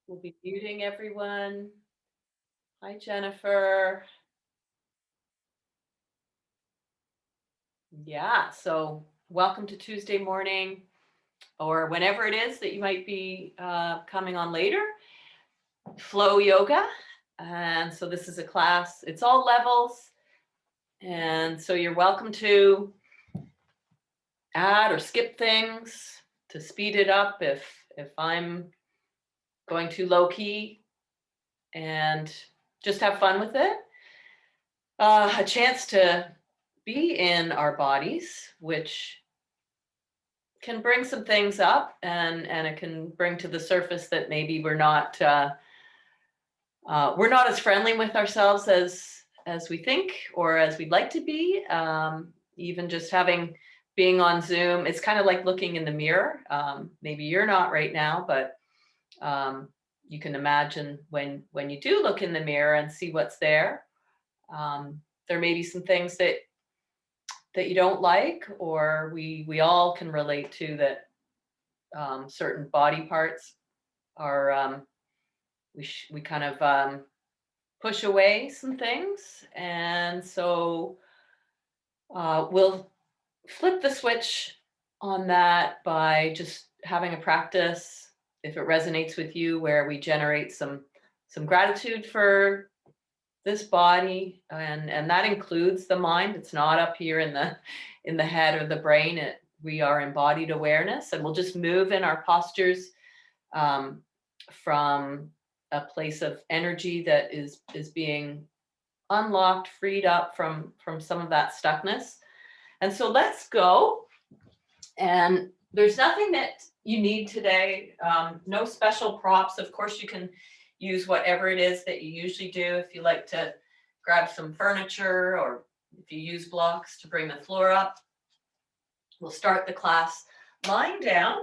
We'll be muting everyone. Hi, Jennifer. Yeah, so welcome to Tuesday morning, or whenever it is that you might be coming on later, flow yoga. And so this is a class, it's all levels. And so you're welcome to add or skip things to speed it up if I'm going too low key, and just have fun with it. A chance to be in our bodies, which can bring some things up, and it can bring to the surface that maybe we're not as friendly with ourselves as we think or as we'd like to be. Even just being on Zoom, it's kind of like looking in the mirror. Maybe you're not right now, but you can imagine when you do look in the mirror and see what's there. There may be some things that you don't like, or we all can relate to that. Certain body parts are we kind of push away some things, and so we'll flip the switch on that by just having a practice, if it resonates with you, where we generate some gratitude for this body, and that includes the mind. It's not up here in the head or the brain. We are embodied awareness, and we'll just move in our postures from a place of energy that is being unlocked, freed up from some of that stuckness. And so let's go. And there's nothing that you need today. No special props. Of course, you can use whatever it is that you usually do. If you like to grab some furniture, or if you use blocks to bring the floor up. We'll start the class lying down,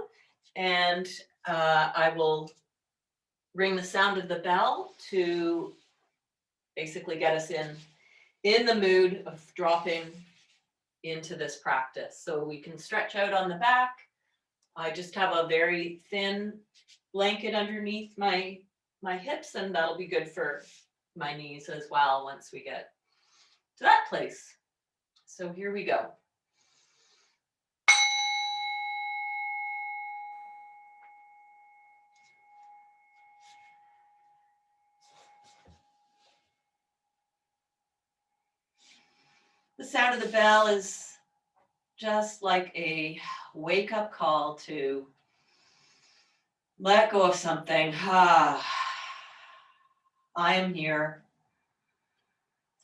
and I will ring the sound of the bell to basically get us in the mood of dropping into this practice. So we can stretch out on the back. I just have a very thin blanket underneath my hips, and that'll be good for my knees as well once we get to that place. So here we go. The sound of the bell is just like a wake-up call to let go of something. I am here.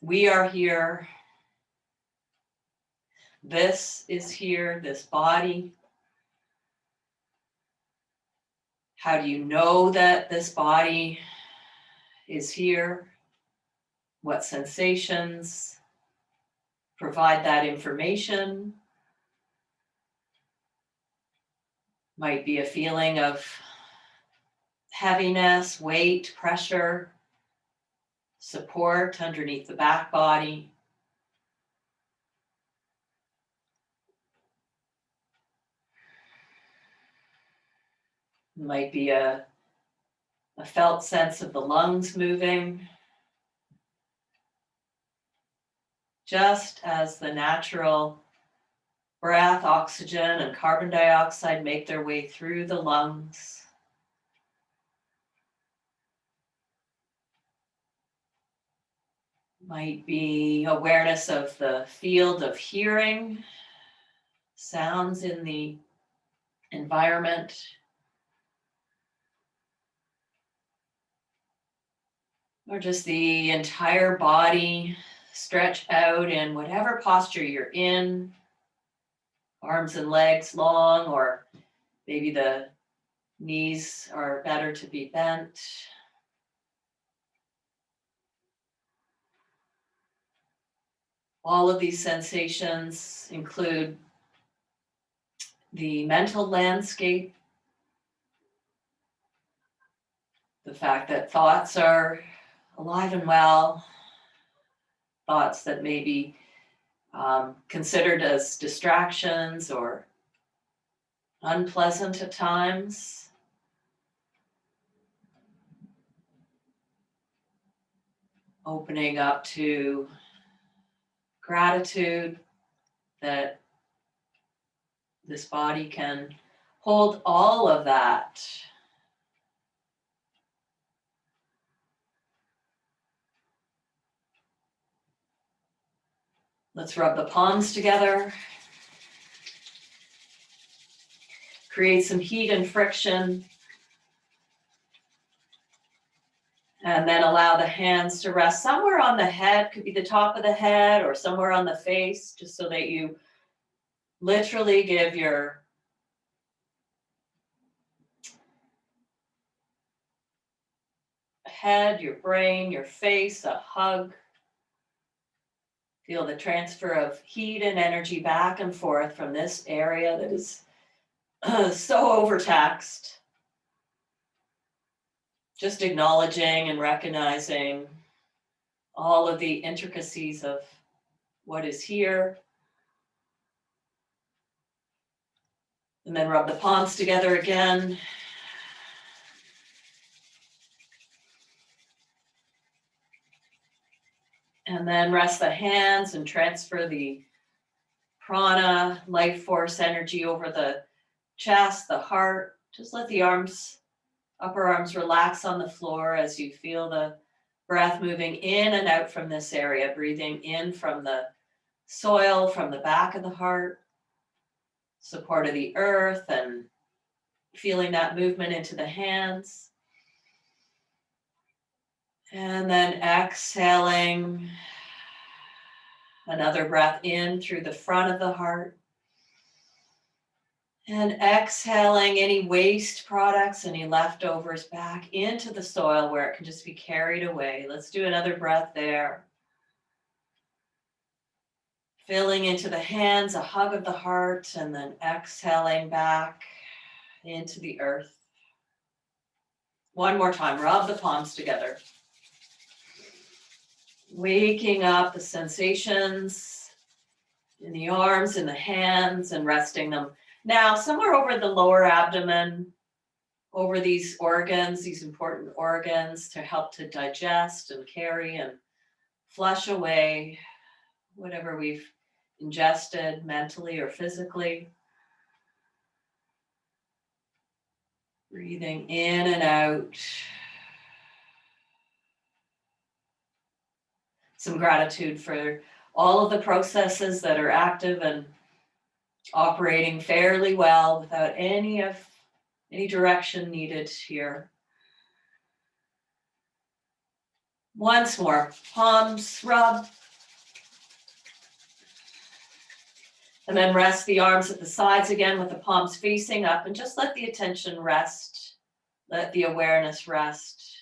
We are here. This is here, this body. How do you know that this body is here? What sensations provide that information? Might be a feeling of heaviness, weight, pressure, support underneath the back body. Might be a felt sense of the lungs moving, just as the natural breath, oxygen, and carbon dioxide make their way through the lungs. Might be awareness of the field of hearing, sounds in the environment. Or just the entire body stretch out in whatever posture you're in. Arms and legs long, or maybe the knees are better to be bent. All of these sensations include the mental landscape, the fact that thoughts are alive and well, thoughts that may be considered as distractions or unpleasant at times. Opening up to gratitude that this body can hold all of that. Let's rub the palms together. Create some heat and friction. And then allow the hands to rest somewhere on the head, could be the top of the head or somewhere on the face, just so that you literally give your head, your brain, your face a hug. Feel the transfer of heat and energy back and forth from this area that is so overtaxed. Just acknowledging and recognizing all of the intricacies of what is here. And then rub the palms together again. And then rest the hands and transfer the prana, life force energy over the chest, the heart. Just let the arms, upper arms relax on the floor as you feel the breath moving in and out from this area, breathing in from the soil, from the back of the heart, support of the earth, and feeling that movement into the hands. And then exhaling, another breath in through the front of the heart. And exhaling any waste products, any leftovers back into the soil where it can just be carried away. Let's do another breath there. Filling into the hands, a hug of the heart, and then exhaling back into the earth. One more time, rub the palms together. Waking up the sensations in the arms, in the hands, and resting them now somewhere over the lower abdomen, over these organs, these important organs, to help to digest and carry and flush away whatever we've ingested mentally or physically. Breathing in and out. Some gratitude for all of the processes that are active and operating fairly well without any direction needed here. Once more, palms rub. And then rest the arms at the sides again with the palms facing up, and just let the attention rest. Let the awareness rest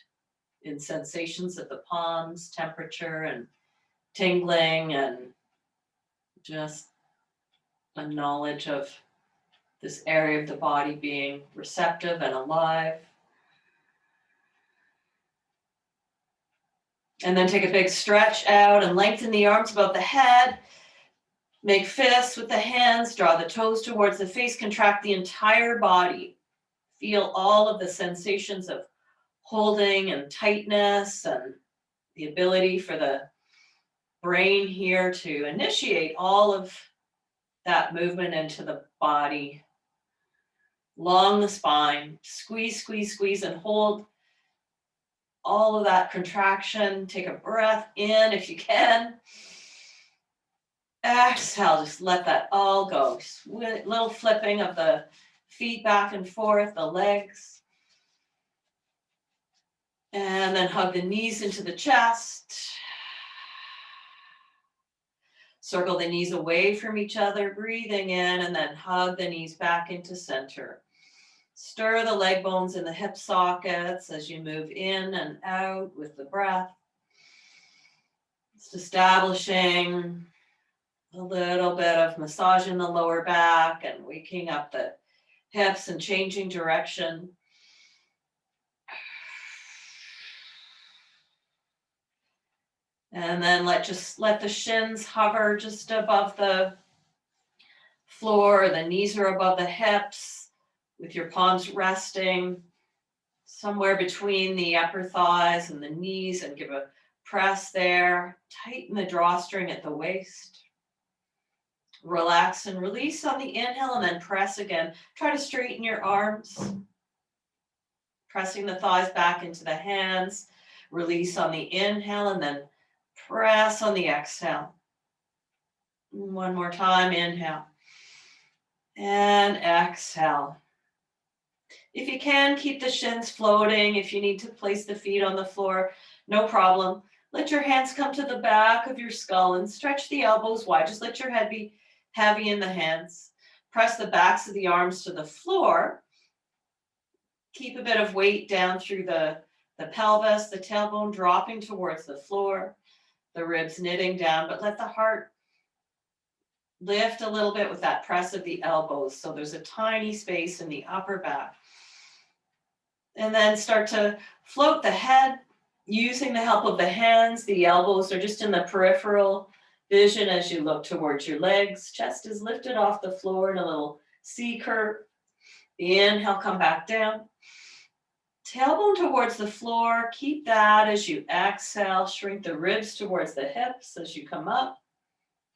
in sensations of the palms, temperature and tingling, and just a knowledge of this area of the body being receptive and alive. And then take a big stretch out and lengthen the arms above the head. Make fists with the hands, draw the toes towards the face, contract the entire body. Feel all of the sensations of holding and tightness, and the ability for the brain here to initiate all of that movement into the body. Along the spine, squeeze, squeeze, squeeze, and hold all of that contraction. Take a breath in if you can. Exhale, just let that all go. Just little flipping of the feet back and forth, the legs. And then hug the knees into the chest. Circle the knees away from each other, breathing in, and then hug the knees back into center. Stir the leg bones in the hip sockets as you move in and out with the breath. Just establishing a little bit of massage in the lower back and waking up the hips and changing direction. And then let the shins hover just above the floor. The knees are above the hips with your palms resting somewhere between the upper thighs and the knees, and give a Press there, tighten the drawstring at the waist. Relax and release on the inhale and then press again. Try to straighten your arms. Pressing the thighs back into the hands. Release on the inhale and then press on the exhale. One more time, inhale. And exhale. If you can, keep the shins floating. If you need to place the feet on the floor, no problem. Let your hands come to the back of your skull and stretch the elbows wide. Just let your head be heavy in the hands. Press the backs of the arms to the floor. Keep a bit of weight down through the pelvis, the tailbone dropping towards the floor, the ribs knitting down, but let the heart lift a little bit with that press of the elbows. So there's a tiny space in the upper back. And then start to float the head using the help of the hands. The elbows are just in the peripheral vision as you look towards your legs. Chest is lifted off the floor in a little C curve. Inhale, come back down. Tailbone towards the floor. Keep that as you exhale. Shrink the ribs towards the hips as you come up.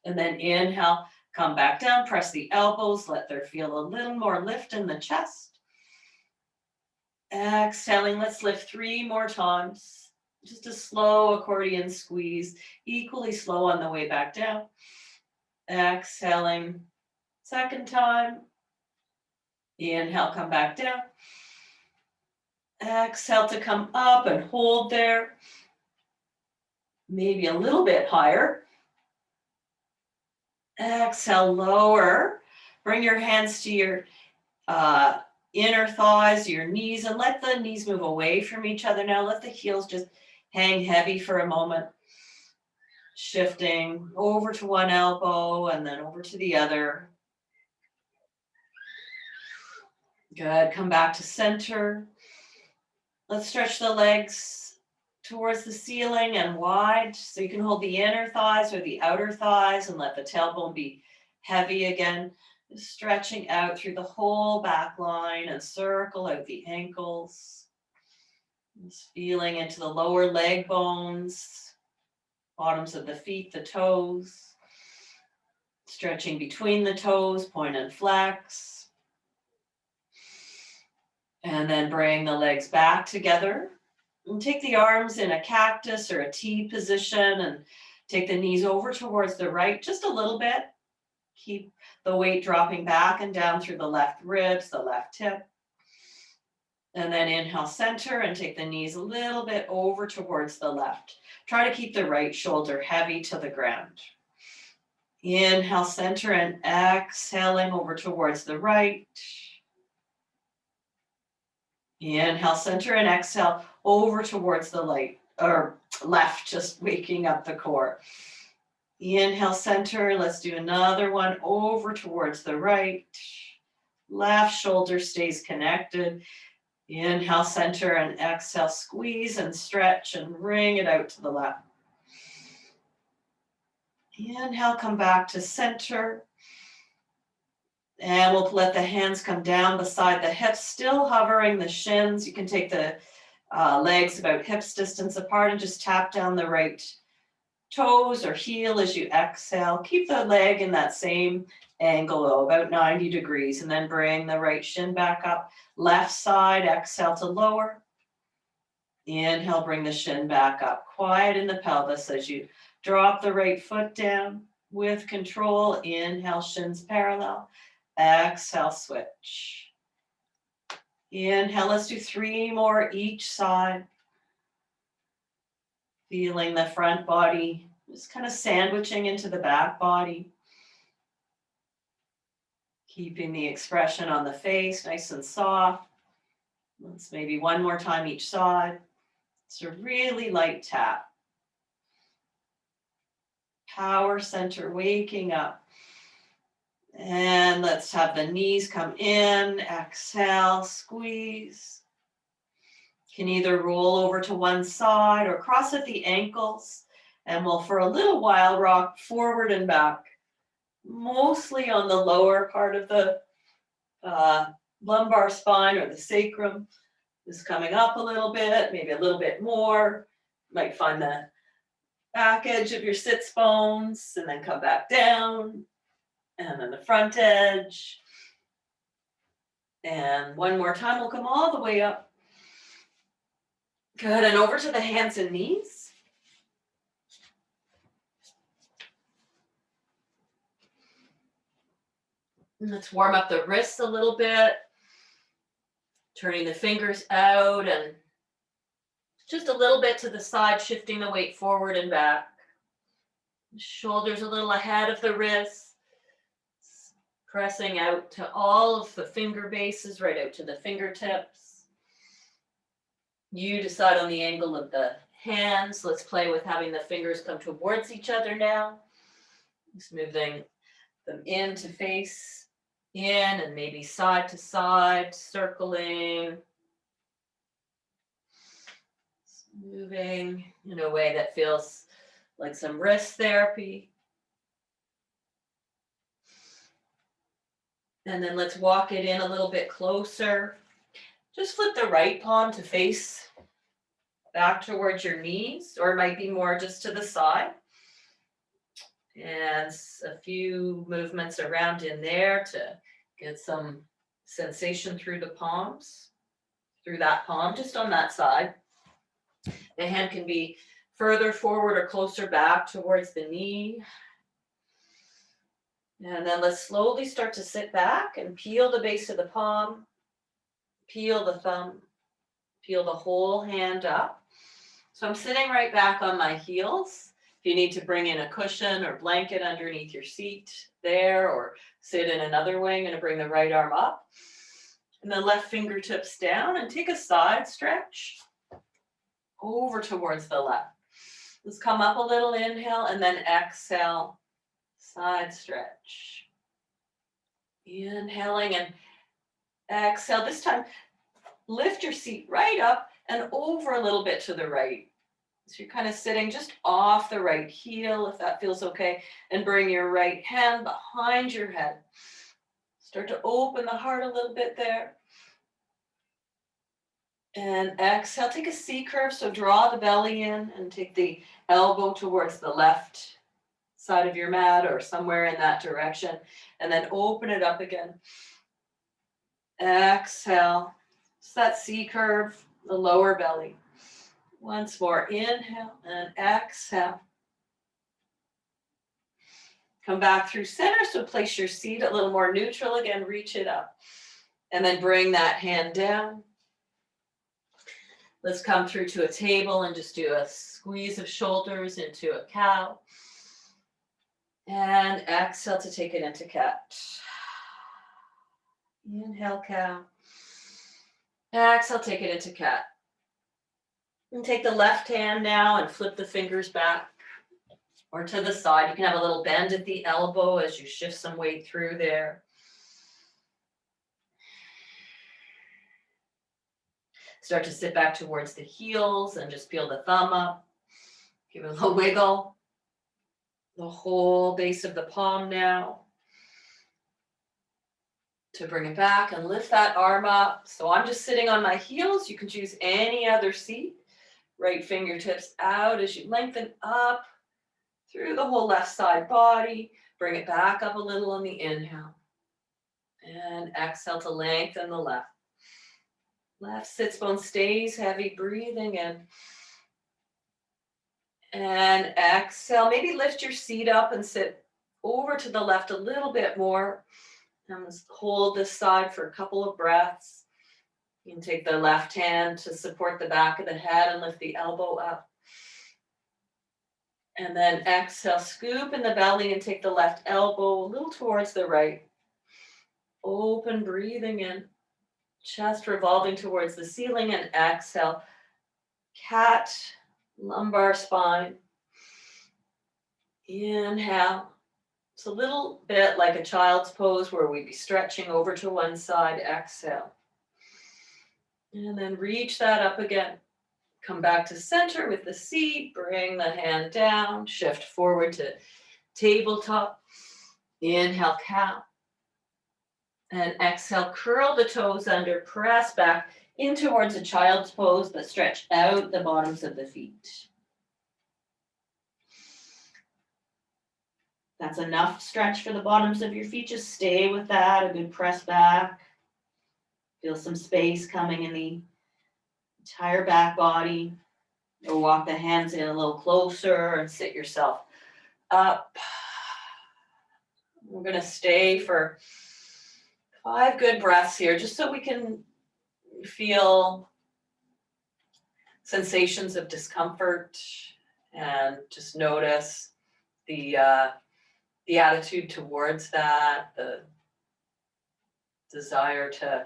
And then inhale, come back down. Press the elbows. Let there feel a little more lift in the chest. Exhaling, let's lift 3 more times. Just a slow accordion squeeze, equally slow on the way back down. Exhaling, second time. Inhale, come back down. Exhale to come up and hold there. Maybe a little bit higher. Exhale, lower. Bring your hands to your inner thighs, your knees, and let the knees move away from each other now. Let the heels just hang heavy for a moment. Shifting over to one elbow and then over to the other. Good. Come back to center. Let's stretch the legs towards the ceiling and wide so you can hold the inner thighs or the outer thighs and let the tailbone be heavy again. Stretching out through the whole back line and circle out the ankles. Just feeling into the lower leg bones, bottoms of the feet, the toes. Stretching between the toes, point and flex. And then bring the legs back together. And take the arms in a cactus or a T position and take the knees over towards the right just a little bit. Keep the weight dropping back and down through the left ribs, the left hip. And then inhale, center, and take the knees a little bit over towards the left. Try to keep the right shoulder heavy to the ground. Inhale, center, and exhaling over towards the right. Inhale, center, and exhale over towards the left, just waking up the core. Inhale, center. Let's do another one over towards the right. Left shoulder stays connected. Inhale, center, and exhale. Squeeze and stretch and bring it out to the left. Inhale, come back to center. And we'll let the hands come down beside the hips, still hovering the shins. You can take the legs about hips distance apart and just tap down the right toes or heel as you exhale. Keep the leg in that same angle though, about 90 degrees, and then bring the right shin back up. Left side, exhale to lower. Inhale, bring the shin back up. Quiet in the pelvis as you drop the right foot down with control. Inhale, shins parallel. Exhale, switch. Inhale, let's do 3 more each side. Feeling the front body just kind of sandwiching into the back body. Keeping the expression on the face nice and soft. Let's maybe 1 more time each side. It's a really light tap. Power center waking up. And let's have the knees come in. Exhale, squeeze. You can either roll over to one side or cross at the ankles. And we'll, for a little while, rock forward and back, mostly on the lower part of the lumbar spine or the sacrum. Is coming up a little bit, maybe a little bit more. Might find the back edge of your sits bones, and then come back down, and then the front edge. And one more time, we'll come all the way up. Good, and over to the hands and knees. And let's warm up the wrists a little bit, turning the fingers out and just a little bit to the side, shifting the weight forward and back. Shoulders a little ahead of the wrists, pressing out to all of the finger bases, right out to the fingertips. You decide on the angle of the hands. Let's play with having the fingers come towards each other now. Just moving them in to face in and maybe side to side, circling. Moving in a way that feels like some wrist therapy. And then let's walk it in a little bit closer. Just flip the right palm to face back towards your knees, or it might be more just to the side. And a few movements around in there to get some sensation through the palms, through that palm, just on that side. The hand can be further forward or closer back towards the knee. And then let's slowly start to sit back and peel the base of the palm, peel the thumb, peel the whole hand up. So I'm sitting right back on my heels. If you need to bring in a cushion or blanket underneath your seat there, or sit in another way, I'm going to bring the right arm up. And the left fingertips down and take a side stretch over towards the left. Let's come up a little, inhale, and then exhale, side stretch. Inhaling and exhale. This time, lift your seat right up and over a little bit to the right. So you're kind of sitting just off the right heel, if that feels okay, and bring your right hand behind your head. Start to open the heart a little bit there. And exhale, take a C curve, so draw the belly in and take the elbow towards the left side of your mat or somewhere in that direction, and then open it up again. Exhale, it's that C curve, the lower belly. Once more, inhale and exhale. Come back through center, so place your seat a little more neutral again, reach it up. And then bring that hand down. Let's come through to a table and just do a squeeze of shoulders into a cow. And exhale to take it into cat. Inhale, cow. Exhale, take it into cat. And take the left hand now and flip the fingers back or to the side. You can have a little bend at the elbow as you shift some weight through there. Start to sit back towards the heels and just peel the thumb up. Give it a little wiggle. The whole base of the palm now. To bring it back and lift that arm up. So I'm just sitting on my heels. You can choose any other seat. Right fingertips out as you lengthen up through the whole left side body. Bring it back up a little on the inhale. And exhale to lengthen the left. Left sits bone stays heavy, breathing in. And exhale, maybe lift your seat up and sit over to the left a little bit more. And hold this side for a couple of breaths. You can take the left hand to support the back of the head and lift the elbow up. And then exhale, scoop in the belly and take the left elbow a little towards the right. Open, breathing in. Chest revolving towards the ceiling, and exhale. Cat, lumbar spine. Inhale. It's a little bit like a child's pose where we'd be stretching over to one side. Exhale. And then reach that up again. Come back to center with the seat. Bring the hand down. Shift forward to tabletop. Inhale, cow. And exhale, curl the toes under, press back in towards a child's pose, but stretch out the bottoms of the feet. That's enough stretch for the bottoms of your feet. Just stay with that, a good press back. Feel some space coming in the entire back body. Or walk the hands in a little closer and sit yourself up. We're going to stay for 5 good breaths here, just so we can feel sensations of discomfort and just notice the attitude towards that, the desire to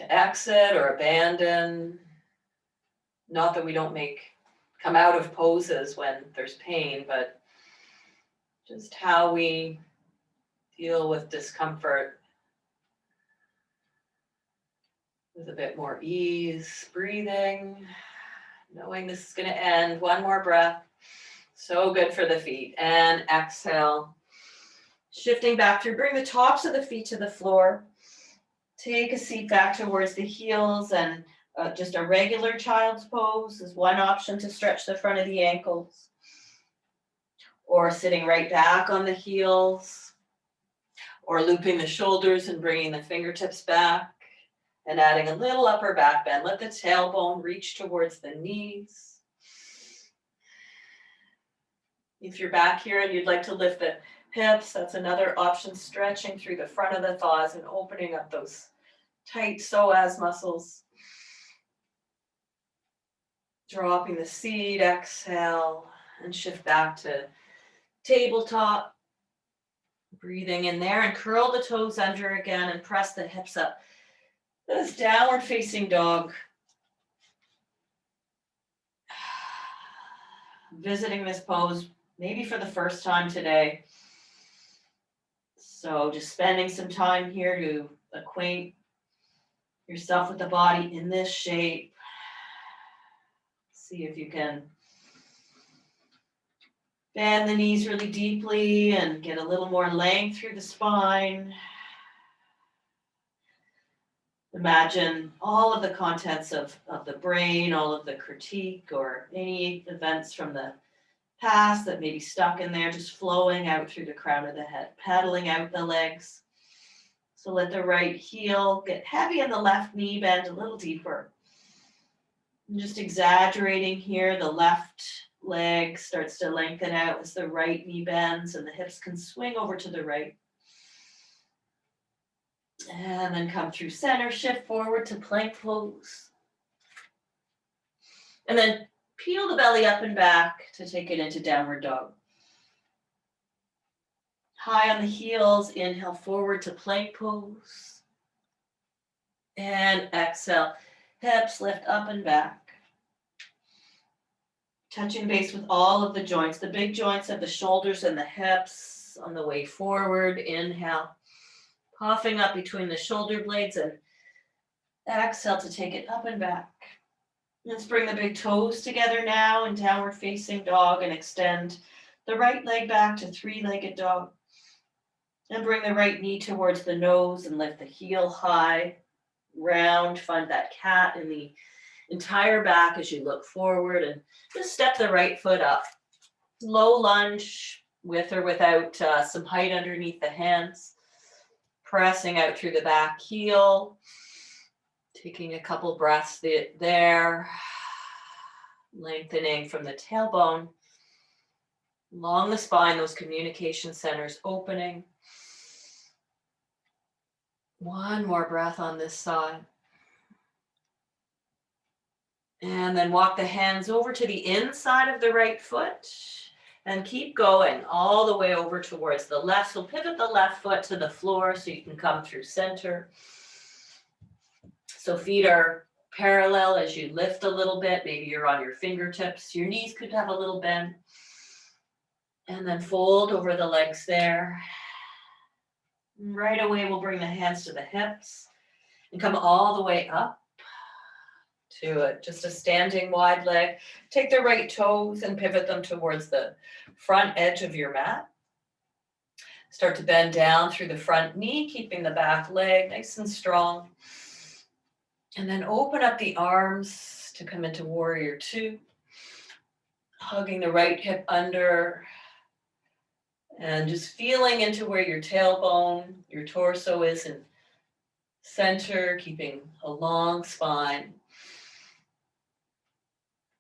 exit or abandon. Not that we don't come out of poses when there's pain, but just how we deal with discomfort with a bit more ease, breathing, knowing this is going to end. One more breath. So good for the feet. And exhale. Shifting back through, bring the tops of the feet to the floor. Take a seat back towards the heels, and just a regular child's pose is one option to stretch the front of the ankles. Or sitting right back on the heels, or looping the shoulders and bringing the fingertips back and adding a little upper back bend. Let the tailbone reach towards the knees. If you're back here and you'd like to lift the hips, that's another option, stretching through the front of the thighs and opening up those tight psoas muscles. Dropping the seat, exhale, and shift back to tabletop. Breathing in there and curl the toes under again and press the hips up. This downward facing dog. Visiting this pose maybe for the first time today. So just spending some time here to acquaint yourself with the body in this shape. See if you can bend the knees really deeply and get a little more length through the spine. Imagine all of the contents of the brain, all of the critique or any events from the past that may be stuck in there, just flowing out through the crown of the head, paddling out the legs. So let the right heel get heavy and the left knee bend a little deeper. And just exaggerating here, the left leg starts to lengthen out as the right knee bends and the hips can swing over to the right. And then come through center, shift forward to plank pose. And then peel the belly up and back to take it into downward dog. High on the heels, inhale forward to plank pose. And exhale, hips lift up and back. Touching base with all of the joints, the big joints of the shoulders and the hips on the way forward. Inhale, puffing up between the shoulder blades, and exhale to take it up and back. Let's bring the big toes together now in downward facing dog and extend the right leg back to three-legged dog. And bring the right knee towards the nose and lift the heel high, round, find that cat in the entire back as you look forward, and just step the right foot up. Low lunge with or without some height underneath the hands. Pressing out through the back heel. Taking a couple breaths there. Lengthening from the tailbone. Along the spine, those communication centers opening. One more breath on this side. And then walk the hands over to the inside of the right foot and keep going all the way over towards the left. So pivot the left foot to the floor so you can come through center. So feet are parallel as you lift a little bit. Maybe you're on your fingertips. Your knees could have a little bend. And then fold over the legs there. Right away, we'll bring the hands to the hips and come all the way up to just a standing wide leg. Take the right toes and pivot them towards the front edge of your mat. Start to bend down through the front knee, keeping the back leg nice and strong. And then open up the arms to come into warrior two. Hugging the right hip under. And just feeling into where your tailbone, your torso is in center, keeping a long spine.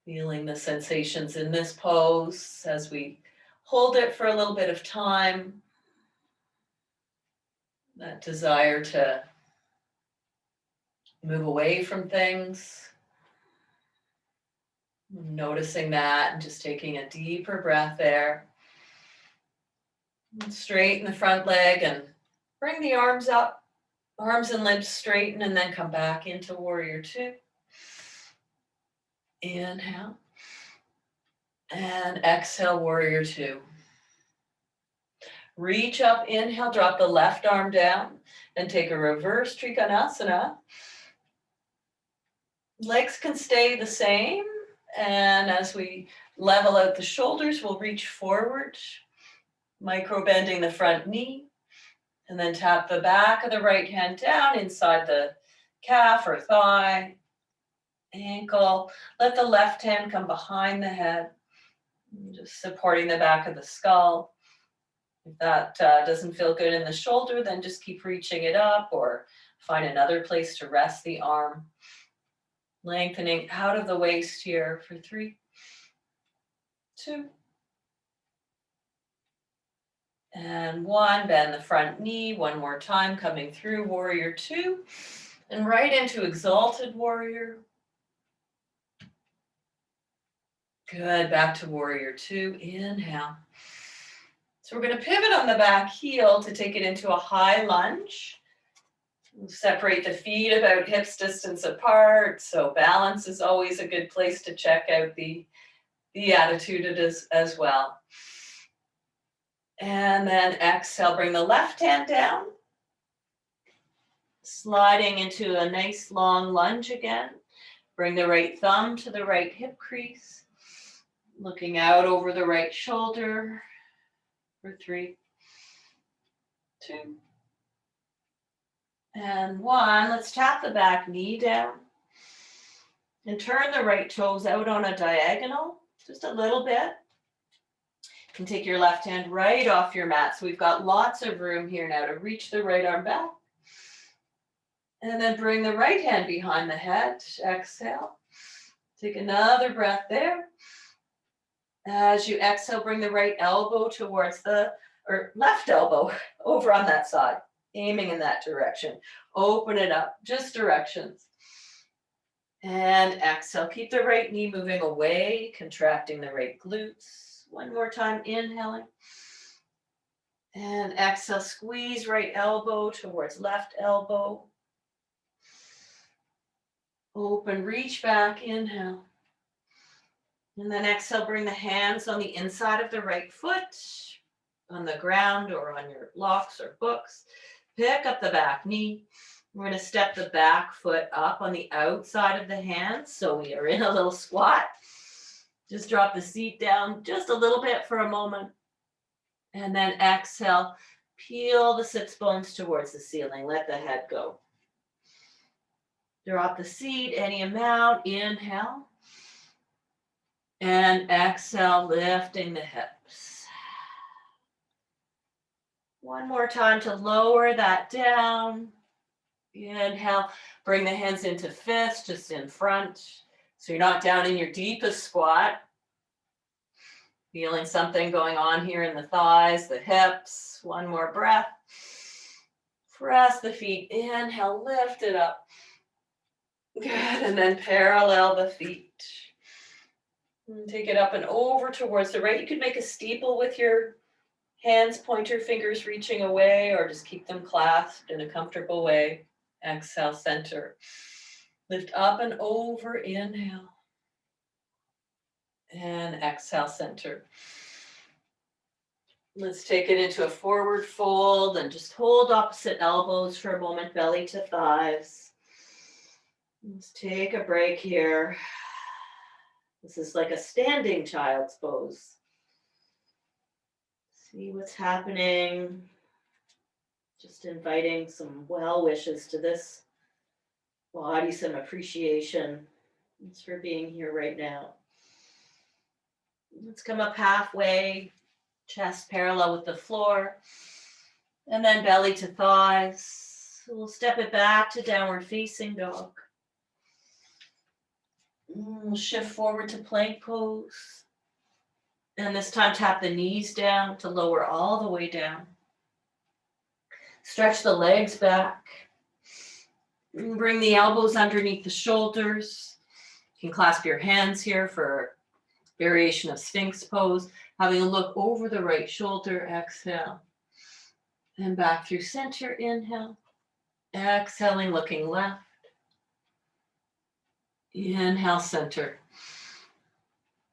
Feeling the sensations in this pose as we hold it for a little bit of time. That desire to move away from things. Noticing that and just taking a deeper breath there. And straighten the front leg and bring the arms up. Arms and limbs straighten and then come back into warrior two. Inhale. And exhale, warrior two. Reach up, inhale, drop the left arm down, and take a reverse trikonasana. Legs can stay the same, and as we level out the shoulders, we'll reach forward, micro bending the front knee, and then tap the back of the right hand down inside the calf or thigh, ankle. Let the left hand come behind the head, just supporting the back of the skull. If that doesn't feel good in the shoulder, then just keep reaching it up or find another place to rest the arm. Lengthening out of the waist here for 3, 2, and 1. Bend the front knee one more time, coming through warrior 2 and right into exalted warrior. Good, back to warrior 2. Inhale. So we're going to pivot on the back heel to take it into a high lunge. Separate the feet about hips distance apart. So balance is always a good place to check out the attitude as well. And then exhale, bring the left hand down. Sliding into a nice long lunge again. Bring the right thumb to the right hip crease. Looking out over the right shoulder for 3, 2, and 1. Let's tap the back knee down and turn the right toes out on a diagonal, just a little bit. You can take your left hand right off your mat. So we've got lots of room here now to reach the right arm back. And then bring the right hand behind the head. Exhale. Take another breath there. As you exhale, bring the right elbow towards left elbow over on that side, aiming in that direction. Open it up, just directions. And exhale, keep the right knee moving away, contracting the right glutes. One more time, inhaling. And exhale, squeeze right elbow towards left elbow. Open, reach back, inhale. And then exhale, bring the hands on the inside of the right foot, on the ground or on your blocks or books. Pick up the back knee. We're going to step the back foot up on the outside of the hands. So we are in a little squat. Just drop the seat down just a little bit for a moment. And then exhale, peel the sits bones towards the ceiling. Let the head go. Drop the seat any amount. Inhale. And exhale, lifting the hips. One more time to lower that down. Inhale, bring the hands into fists, just in front. So you're not down in your deepest squat. Feeling something going on here in the thighs, the hips. One more breath. Press the feet. Inhale, lift it up. Good, and then parallel the feet. And take it up and over towards the right. You could make a steeple with your hands, pointer fingers reaching away, or just keep them clasped in a comfortable way. Exhale, center. Lift up and over, inhale. And exhale, center. Let's take it into a forward fold and just hold opposite elbows for a moment, belly to thighs. Let's take a break here. This is like a standing child's pose. See what's happening. Just inviting some well wishes to this body, some appreciation. Thanks for being here right now. Let's come up halfway. Chest parallel with the floor. And then belly to thighs. We'll step it back to downward facing dog. We'll shift forward to plank pose. And this time tap the knees down to lower all the way down. Stretch the legs back. Bring the elbows underneath the shoulders. You can clasp your hands here for variation of Sphinx pose. Having a look over the right shoulder, exhale. And back through center, inhale. Exhaling, looking left. Inhale, center.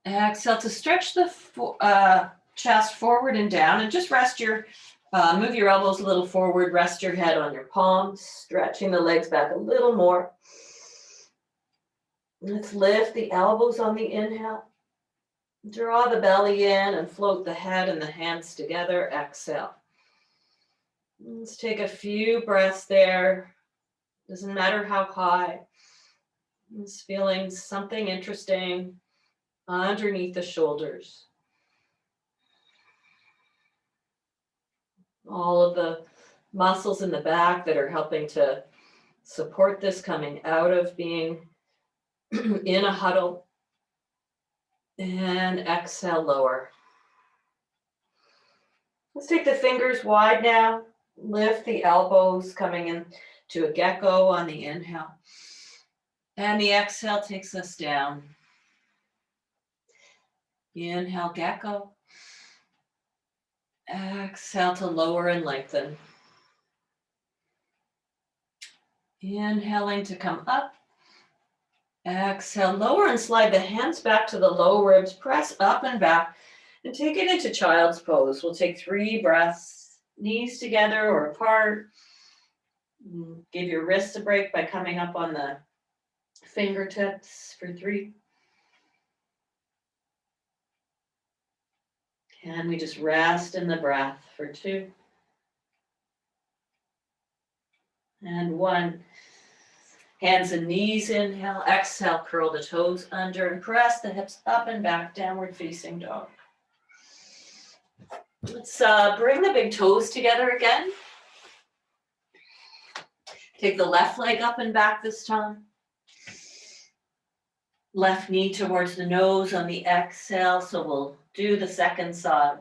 Exhale to stretch the chest forward and down, and just rest your, move your elbows a little forward, rest your head on your palms, stretching the legs back a little more. Let's lift the elbows on the inhale. Draw the belly in and float the head and the hands together, exhale. Let's take a few breaths there. Doesn't matter how high. Just feeling something interesting underneath the shoulders. All of the muscles in the back that are helping to support this coming out of being in a huddle. And exhale, lower. Let's take the fingers wide now. Lift the elbows, coming into a gecko on the inhale. And the exhale takes us down. Inhale, gecko. Exhale to lower and lengthen. Inhaling to come up. Exhale, lower and slide the hands back to the low ribs. Press up and back and take it into child's pose. We'll take 3 breaths, knees together or apart. Give your wrists a break by coming up on the fingertips for 3. And we just rest in the breath for 2. And 1. Hands and knees, inhale, exhale, curl the toes under and press the hips up and back, downward facing dog. Let's bring the big toes together again. Take the left leg up and back this time. Left knee towards the nose on the exhale, so we'll do the second side.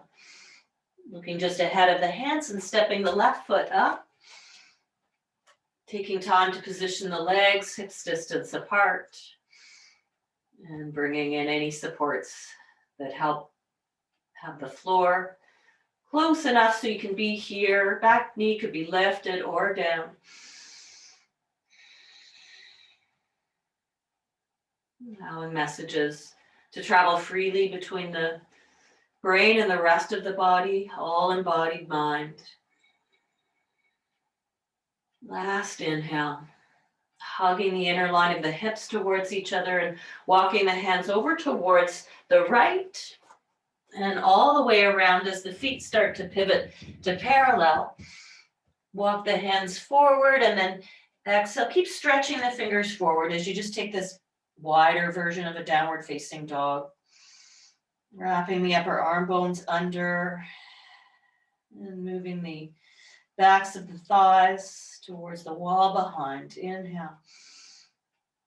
Looking just ahead of the hands and stepping the left foot up. Taking time to position the legs, hips distance apart. And bringing in any supports that help have the floor close enough so you can be here. Back knee could be lifted or down. Allowing messages to travel freely between the brain and the rest of the body, all embodied mind. Last inhale, hugging the inner line of the hips towards each other and walking the hands over towards the right and all the way around as the feet start to pivot to parallel. Walk the hands forward and then exhale. Keep stretching the fingers forward as you just take this wider version of a downward facing dog. Wrapping the upper arm bones under and moving the backs of the thighs towards the wall behind. Inhale.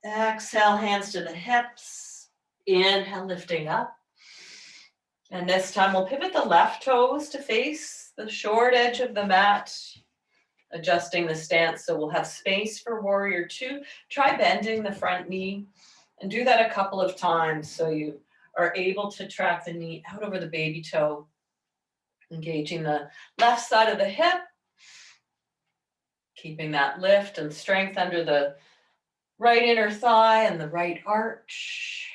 Exhale, hands to the hips. Inhale, lifting up. And this time we'll pivot the left toes to face the short edge of the mat, adjusting the stance so we'll have space for warrior 2. Try bending the front knee and do that a couple of times so you are able to track the knee out over the baby toe, engaging the left side of the hip, keeping that lift and strength under the right inner thigh and the right arch.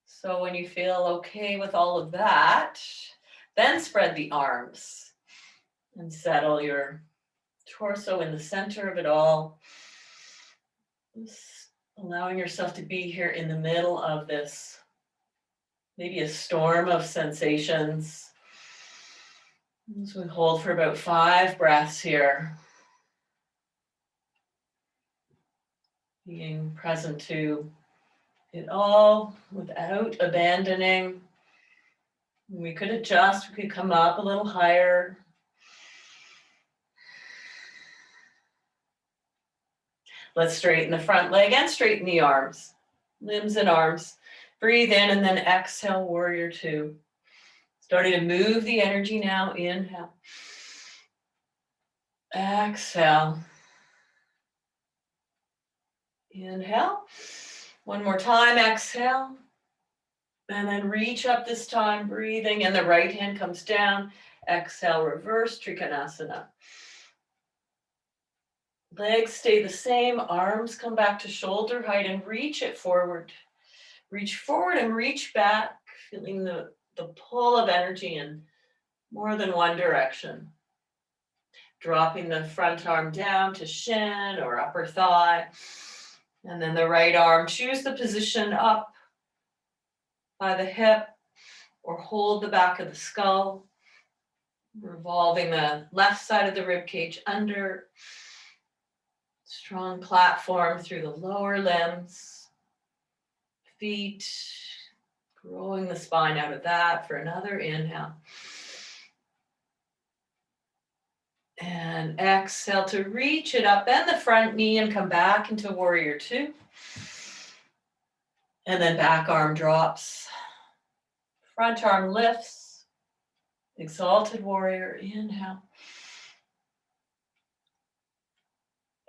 So when you feel okay with all of that, then spread the arms and settle your torso in the center of it all. Just allowing yourself to be here in the middle of this, maybe a storm of sensations. So we hold for about 5 breaths here. Being present to it all without abandoning We could adjust, we could come up a little higher. Let's straighten the front leg and straighten the arms, limbs and arms. Breathe in and then exhale, warrior two. Starting to move the energy now, inhale. Exhale. Inhale. One more time, exhale. And then reach up this time, breathing, and the right hand comes down. Exhale, reverse Trikonasana. Legs stay the same, arms come back to shoulder height and reach it forward. Reach forward and reach back, feeling the pull of energy in more than one direction. Dropping the front arm down to shin or upper thigh. And then the right arm, choose the position up by the hip or hold the back of the skull. Revolving the left side of the ribcage under. Strong platform through the lower limbs. Feet. Growing the spine out of that for another inhale. And exhale to reach it up, bend the front knee and come back into warrior two. And then back arm drops. Front arm lifts. Exalted warrior, inhale.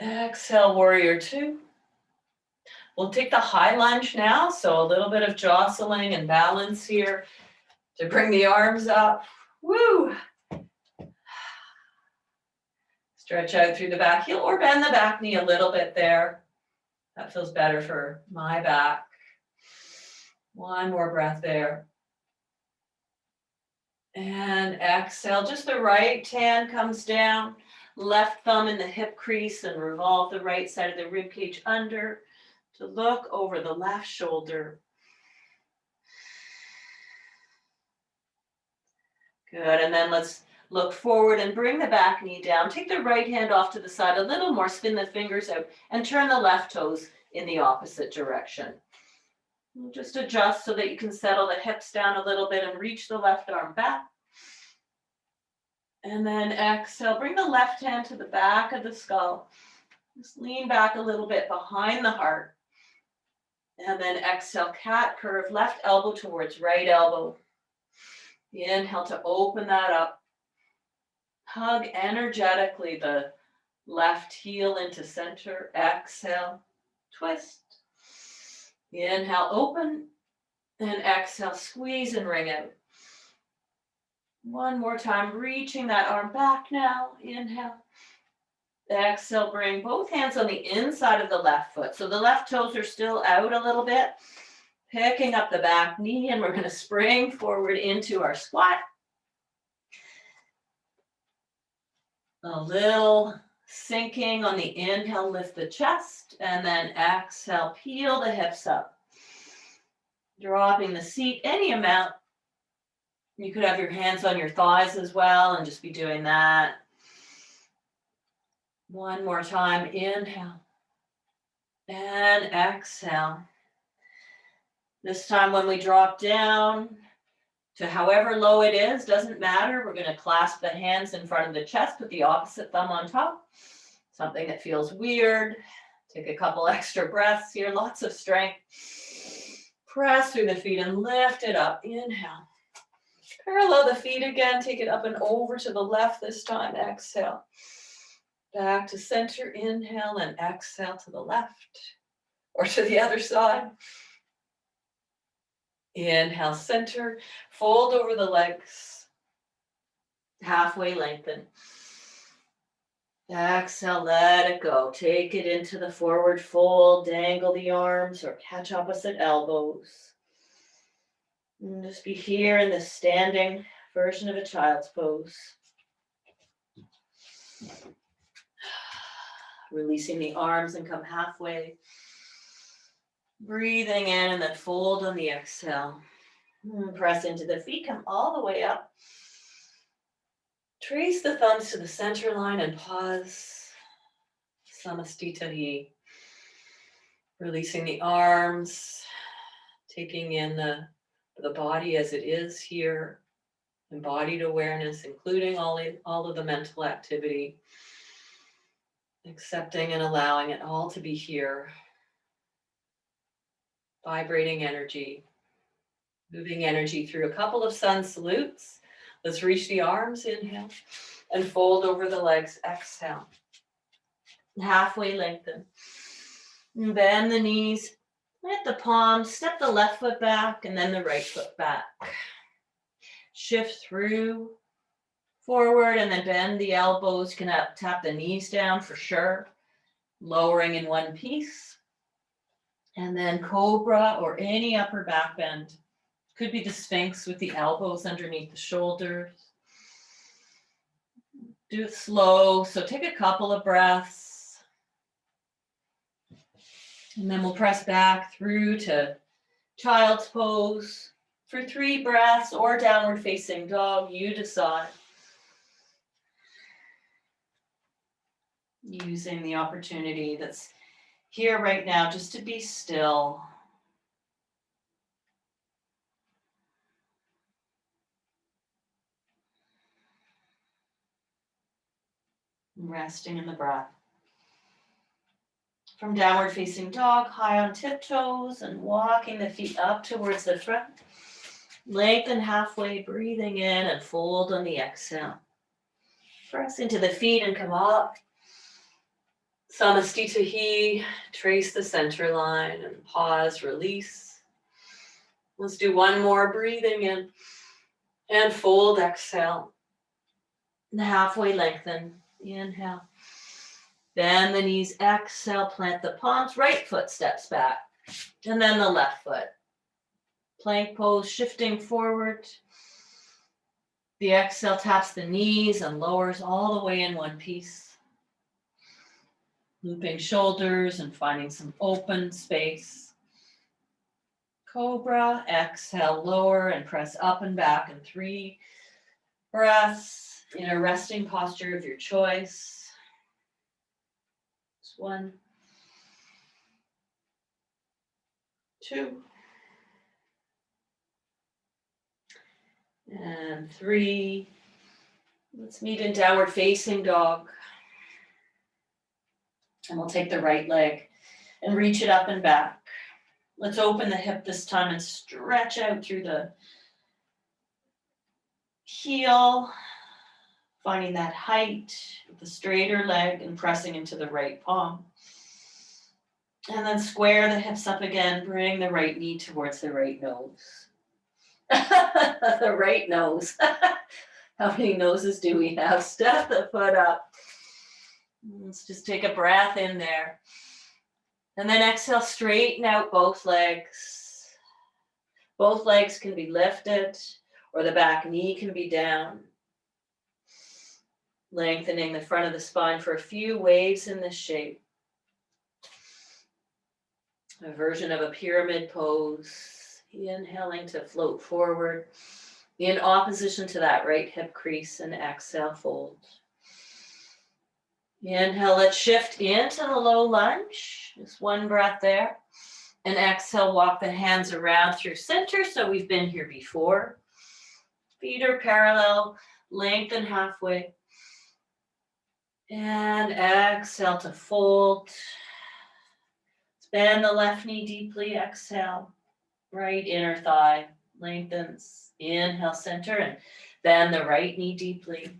Exhale, warrior two. We'll take the high lunge now, so a little bit of jostling and balance here to bring the arms up. Woo! Stretch out through the back heel or bend the back knee a little bit there. That feels better for my back. One more breath there. And exhale, just the right hand comes down, left thumb in the hip crease and revolve the right side of the ribcage under to look over the left shoulder. Good, and then let's look forward and bring the back knee down. Take the right hand off to the side a little more, spin the fingers out, and turn the left toes in the opposite direction. Just adjust so that you can settle the hips down a little bit and reach the left arm back. And then exhale, bring the left hand to the back of the skull. Just lean back a little bit behind the heart. And then exhale, cat curve, left elbow towards right elbow. Inhale to open that up. Hug energetically the left heel into center. Exhale, twist. Inhale, open. And exhale, squeeze and wring out. One more time, reaching that arm back now. Inhale. Exhale, bring both hands on the inside of the left foot. So the left toes are still out a little bit. Picking up the back knee, and we're going to spring forward into our squat. A little sinking on the inhale, lift the chest, and then exhale, peel the hips up. Dropping the seat any amount. You could have your hands on your thighs as well and just be doing that. One more time, inhale. And exhale. This time when we drop down to however low it is, doesn't matter. We're going to clasp the hands in front of the chest, put the opposite thumb on top. Something that feels weird. Take a couple extra breaths here, lots of strength. Press through the feet and lift it up. Inhale. Parallel the feet again, take it up and over to the left this time. Exhale. Back to center, inhale, and exhale to the left or to the other side. Inhale, center, fold over the legs, halfway lengthen. Exhale, let it go. Take it into the forward fold, dangle the arms or catch opposite elbows. And just be here in the standing version of a child's pose. Releasing the arms and come halfway. Breathing in and then fold on the exhale. Press into the feet, come all the way up. Trace the thumbs to the center line and pause. Samastitahi. Releasing the arms, taking in the body as it is here. embodied awareness, including all of the mental activity, accepting and allowing it all to be here, vibrating energy, moving energy through a couple of sun salutes. Let's reach the arms, inhale, and fold over the legs, exhale. Halfway lengthen. And bend the knees, plant the palms, step the left foot back, and then the right foot back. Shift through, forward, and then bend the elbows. You can tap the knees down for sure. Lowering in one piece. And then cobra or any upper back bend. Could be the Sphinx with the elbows underneath the shoulders. Do it slow, so take a couple of breaths. And then we'll press back through to child's pose for 3 breaths or downward facing dog, you decide. Using the opportunity that's here right now just to be still. Resting in the breath. From downward facing dog, high on tiptoes and walking the feet up towards the front. Lengthen halfway, breathing in and fold on the exhale. Press into the feet and come up. Samastitahi, trace the center line and pause, release. Let's do one more, breathing in and fold, exhale. And halfway lengthen, inhale. Bend the knees, exhale, plant the palms, right foot steps back, and then the left foot. Plank pose, shifting forward. The exhale taps the knees and lowers all the way in one piece. Looping shoulders and finding some open space. Cobra, exhale, lower and press up and back in 3 breaths in a resting posture of your choice. 1, 2, and 3. Let's meet in downward facing dog. And we'll take the right leg and reach it up and back. Let's open the hip this time and stretch out through the heel, finding that height with the straighter leg and pressing into the right palm. And then square the hips up again, bring the right knee towards the right nose. The right nose. How many noses do we have? Step the foot up. Let's just take a breath in there. And then exhale, straighten out both legs. Both legs can be lifted or the back knee can be down. Lengthening the front of the spine for a few waves in this shape. A version of a pyramid pose. Inhaling to float forward in opposition to that right hip crease, and exhale, fold. Inhale, let's shift into the low lunge. Just one breath there. And exhale, walk the hands around through center. So we've been here before. Feet are parallel, lengthen halfway. And exhale to fold. Bend the left knee deeply, exhale. Right inner thigh lengthens. Inhale, center, and bend the right knee deeply.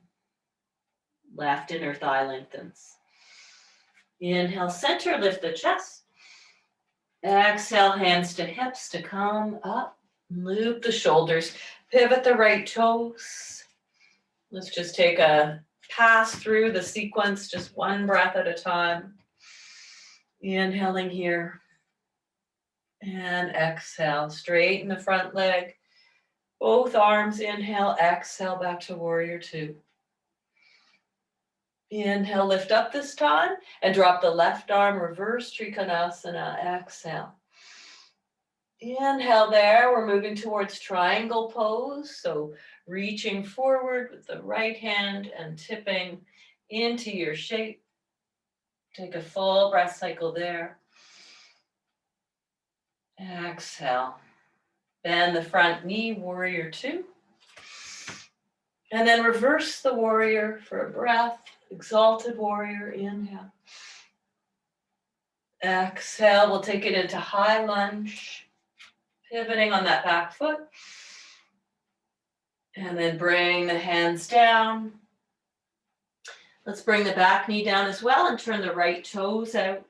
Left inner thigh lengthens. Inhale, center, lift the chest. Exhale, hands to hips to come up. Loop the shoulders. Pivot the right toes. Let's just take a pass through the sequence, just one breath at a time. Inhaling here. And exhale, straighten the front leg. Both arms, inhale, exhale, back to warrior 2. Inhale, lift up this time and drop the left arm, reverse Trikonasana, exhale. Inhale there, we're moving towards triangle pose. So reaching forward with the right hand and tipping into your shape. Take a full breath cycle there. Exhale. Bend the front knee, warrior 2. And then reverse the warrior for a breath. Exalted warrior, inhale. Exhale, we'll take it into high lunge, pivoting on that back foot. And then bring the hands down. Let's bring the back knee down as well and turn the right toes out.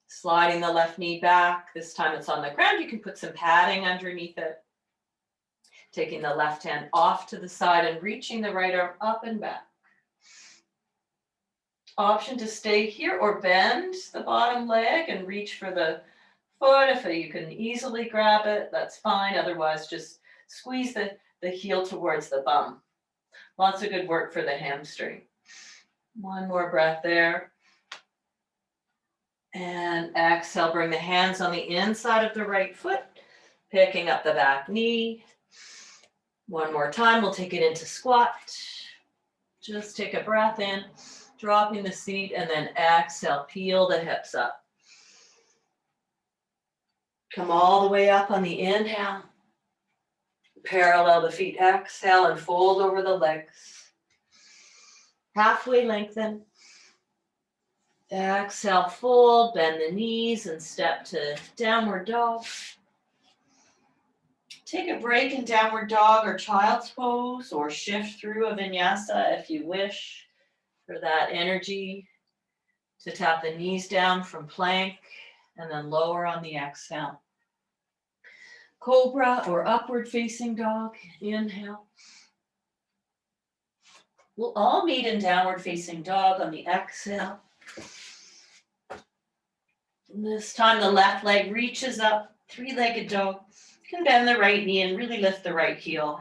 Sliding the left knee back. This time it's on the ground. You can put some padding underneath it. Taking the left hand off to the side and reaching the right arm up and back. Option to stay here or bend the bottom leg and reach for the foot. If you can easily grab it, that's fine. Otherwise, just squeeze the heel towards the bum. Lots of good work for the hamstring. One more breath there. And exhale, bring the hands on the inside of the right foot, picking up the back knee. One more time, we'll take it into squat. Just take a breath in, dropping the seat, and then exhale, peel the hips up. Come all the way up on the inhale. Parallel the feet, exhale, and fold over the legs. Halfway lengthen. Exhale, fold, bend the knees, and step to downward dog. Take a break in downward dog or child's pose, or shift through a vinyasa if you wish for that energy to tap the knees down from plank and then lower on the exhale. Cobra or upward facing dog, inhale. We'll all meet in downward facing dog on the exhale. And this time the left leg reaches up, three-legged dog. You can bend the right knee and really lift the right heel.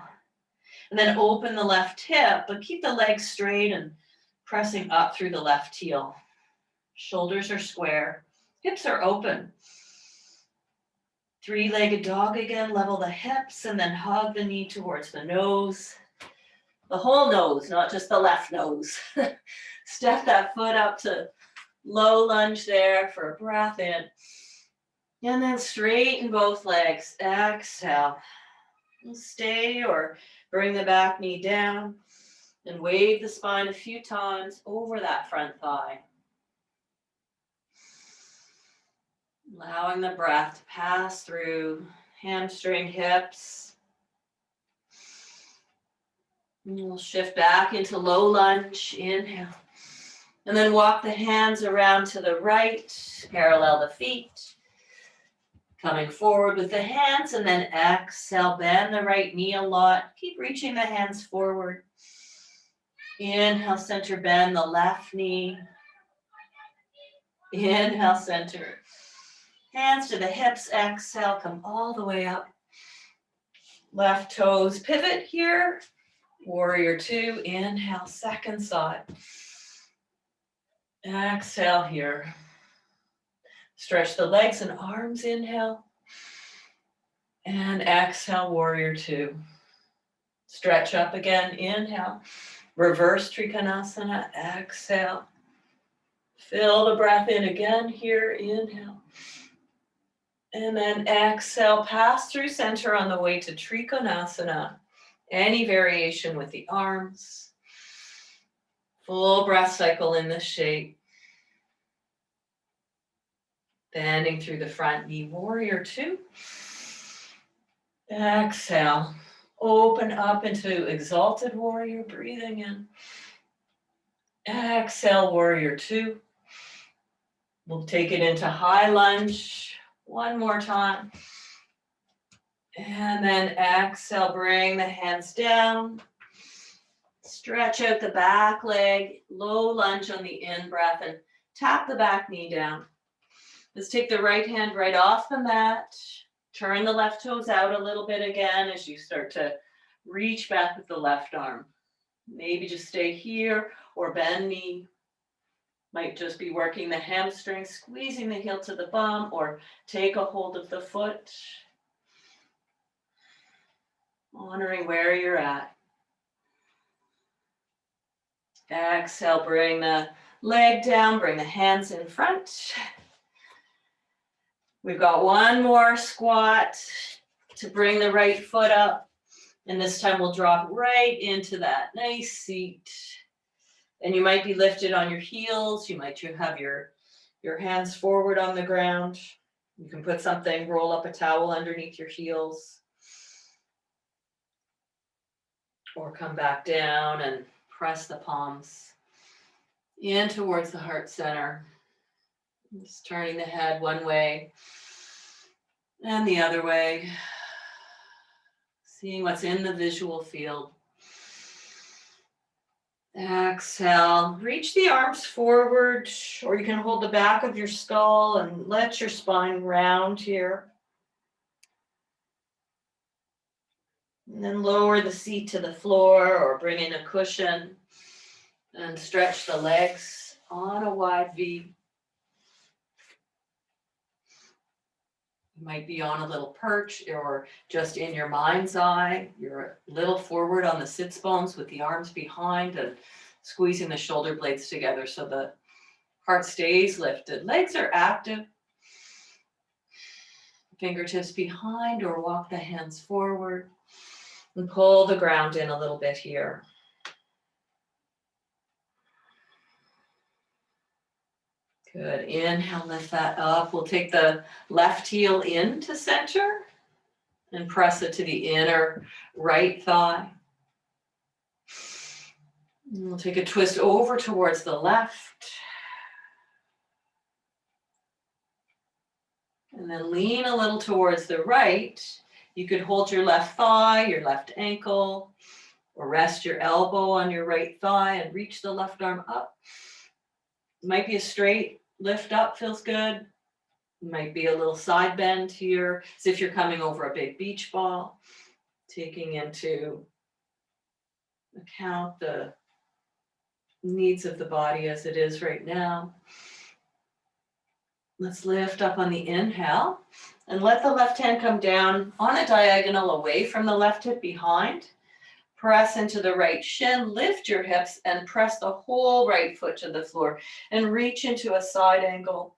And then open the left hip, but keep the legs straight and pressing up through the left heel. Shoulders are square, hips are open. Three-legged dog again, level the hips and then hug the knee towards the nose. The whole nose, not just the left nose. Step that foot up to low lunge there for a breath in. And then straighten both legs. Exhale. Stay or bring the back knee down and wave the spine a few times over that front thigh. Allowing the breath to pass through hamstring, hips. And we'll shift back into low lunge. Inhale. And then walk the hands around to the right, parallel the feet. Coming forward with the hands, and then exhale, bend the right knee a lot. Keep reaching the hands forward. Inhale, center, bend the left knee. Inhale, center. Hands to the hips, exhale, come all the way up. Left toes pivot here. Warrior two, inhale, second side. Exhale here. Stretch the legs and arms, inhale. And exhale, warrior two. Stretch up again, inhale. Reverse Trikonasana, exhale. Fill the breath in again here, inhale. And then exhale, pass through center on the way to Trikonasana. Any variation with the arms. Full breath cycle in this shape. Bending through the front knee, warrior two. Exhale. Open up into exalted warrior, breathing in. Exhale, warrior two. We'll take it into high lunge. One more time. And then exhale, bring the hands down. Stretch out the back leg, low lunge on the in-breath, and tap the back knee down. Let's take the right hand right off the mat. Turn the left toes out a little bit again as you start to reach back with the left arm. Maybe just stay here or bend knee. Might just be working the hamstring, squeezing the heel to the bum, or take a hold of the foot. Honoring where you're at. Exhale, bring the leg down, bring the hands in front. We've got one more squat to bring the right foot up. And this time we'll drop right into that nice seat. And you might be lifted on your heels. You might have your hands forward on the ground. You can put something, roll up a towel underneath your heels. Or come back down and press the palms in towards the heart center. Just turning the head one way and the other way. Seeing what's in the visual field. Exhale, reach the arms forward, or you can hold the back of your skull and let your spine round here. And then lower the seat to the floor or bring in a cushion and stretch the legs on a wide V. You might be on a little perch or just in your mind's eye. You're a little forward on the sits bones with the arms behind and squeezing the shoulder blades together so the heart stays lifted. Legs are active. Fingertips behind or walk the hands forward and pull the ground in a little bit here. Good. Inhale, lift that up. We'll take the left heel into center and press it to the inner right thigh. And we'll take a twist over towards the left. And then lean a little towards the right. You could hold your left thigh, your left ankle, or rest your elbow on your right thigh and reach the left arm up. It might be a straight lift up, feels good. It might be a little side bend here, as if you're coming over a big beach ball, taking into account the needs of the body as it is right now. Let's lift up on the inhale and let the left hand come down on a diagonal away from the left hip behind. Press into the right shin, lift your hips and press the whole right foot to the floor and reach into a side angle.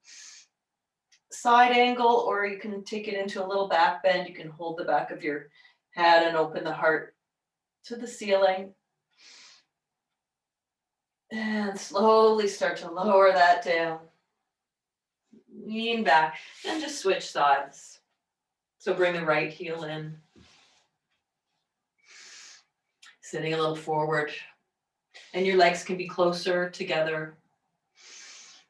Side angle, or you can take it into a little back bend. You can hold the back of your head and open the heart to the ceiling. And slowly start to lower that down. Lean back and just switch sides. So bring the right heel in. Sitting a little forward. And your legs can be closer together.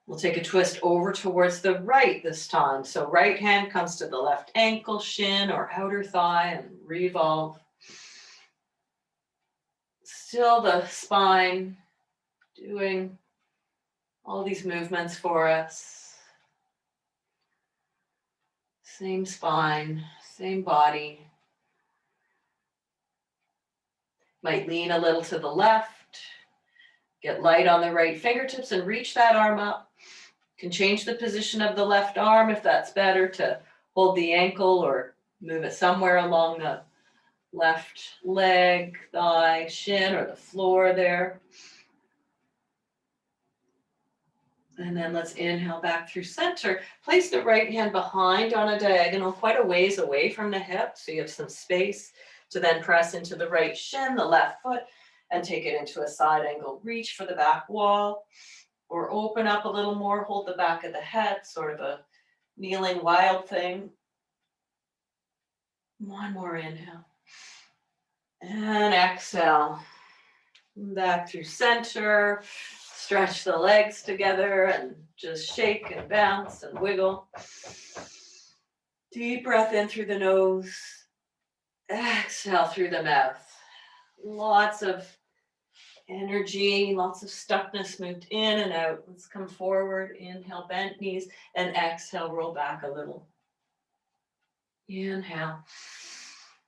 We'll take a twist over towards the right this time. So right hand comes to the left ankle, shin, or outer thigh, and revolve. Still the spine doing all these movements for us. Same spine, same body. Might lean a little to the left. Get light on the right fingertips and reach that arm up. You can change the position of the left arm if that's better, to hold the ankle or move it somewhere along the left leg, thigh, shin, or the floor there. And then let's inhale back through center. Place the right hand behind on a diagonal, quite a ways away from the hip, so you have some space to then press into the right shin, the left foot, and take it into a side angle. Reach for the back wall, or open up a little more, hold the back of the head, sort of a kneeling wild thing. One more inhale. And exhale. Back through center. Stretch the legs together and just shake and bounce and wiggle. Deep breath in through the nose. Exhale through the mouth. Lots of energy, lots of stuckness moved in and out. Let's come forward. Inhale, bent knees, and exhale, roll back a little. Inhale.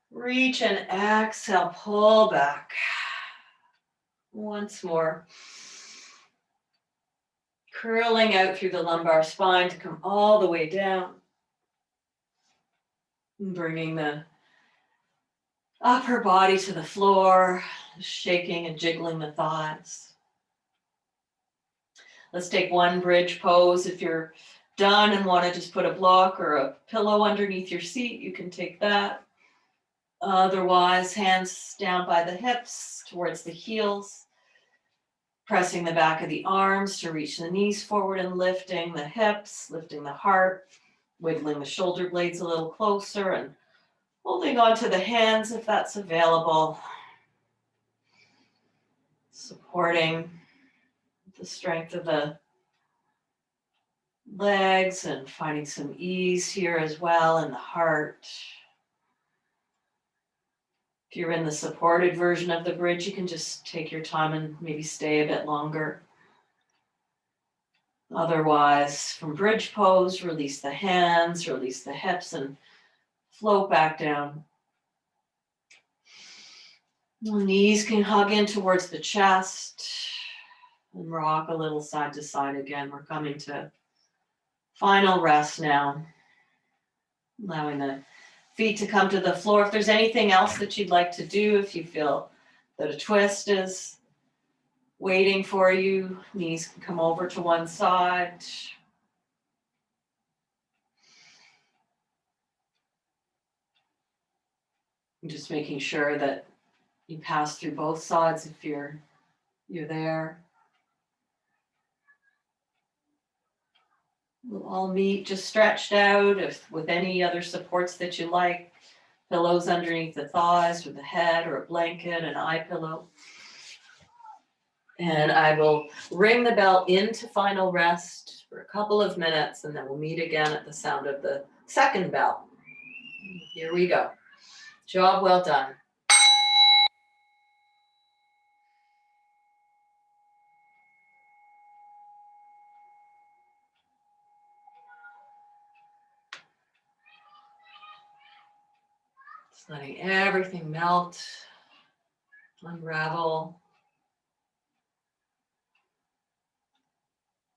Reach and exhale, pull back. Once more. Curling out through the lumbar spine to come all the way down. Bringing the upper body to the floor, shaking and jiggling the thighs. Let's take one bridge pose. If you're done and want to just put a block or a pillow underneath your seat, you can take that. Otherwise, hands down by the hips towards the heels, pressing the back of the arms to reach the knees forward and lifting the hips, lifting the heart, wiggling the shoulder blades a little closer and holding on to the hands if that's available. Supporting the strength of the legs and finding some ease here as well in the heart. If you're in the supported version of the bridge, you can just take your time and maybe stay a bit longer. Otherwise, from bridge pose, release the hands, release the hips, and float back down. The knees can hug in towards the chest and rock a little side to side again. We're coming to final rest now. Allowing the feet to come to the floor. If there's anything else that you'd like to do, if you feel that a twist is waiting for you, knees can come over to one side. And just making sure that you pass through both sides if you're there. We'll all meet just stretched out with any other supports that you like. Pillows underneath the thighs or the head or a blanket, an eye pillow. And I will ring the bell into final rest for a couple of minutes, and then we'll meet again at the sound of the second bell. Here we go. Job well done. Just letting everything melt, unravel.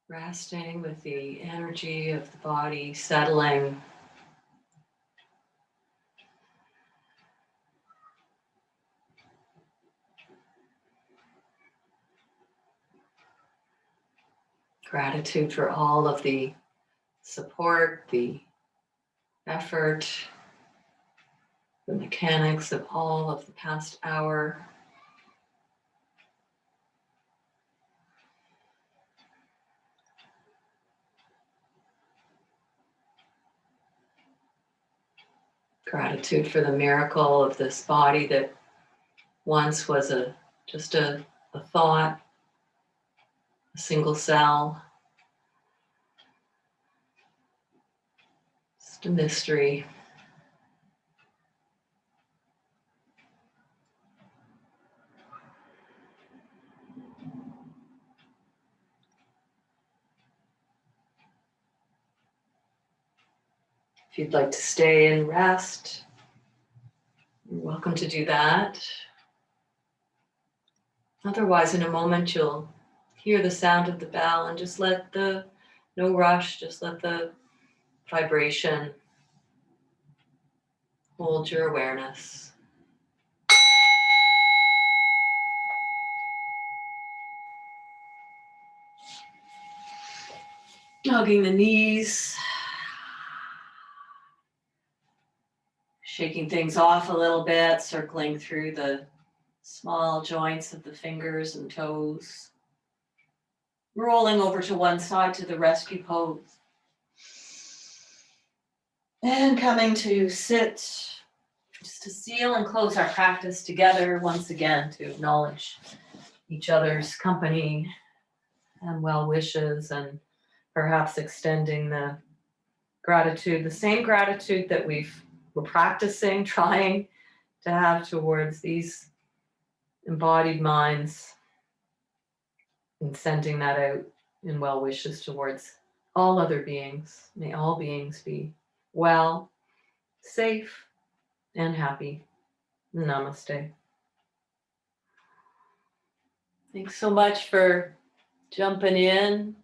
Resting with the energy of the body settling. Gratitude for all of the support, the effort, the mechanics of all of the past hour. Gratitude for the miracle of this body that once was just a thought, a single cell, just a mystery. If you'd like to stay and rest, you're welcome to do that. Otherwise, in a moment, you'll hear the sound of the bell and just no rush, just let the vibration hold your awareness. Hugging the knees. Shaking things off a little bit, circling through the small joints of the fingers and toes. Rolling over to one side to the rescue pose. And coming to sit, just to seal and close our practice together once again, to acknowledge each other's company and well wishes, and perhaps extending the gratitude, the same gratitude that we're practicing, trying to have towards these embodied minds, and sending that out in well wishes towards all other beings. May all beings be well, safe, and happy. Namaste. Thanks so much for jumping in,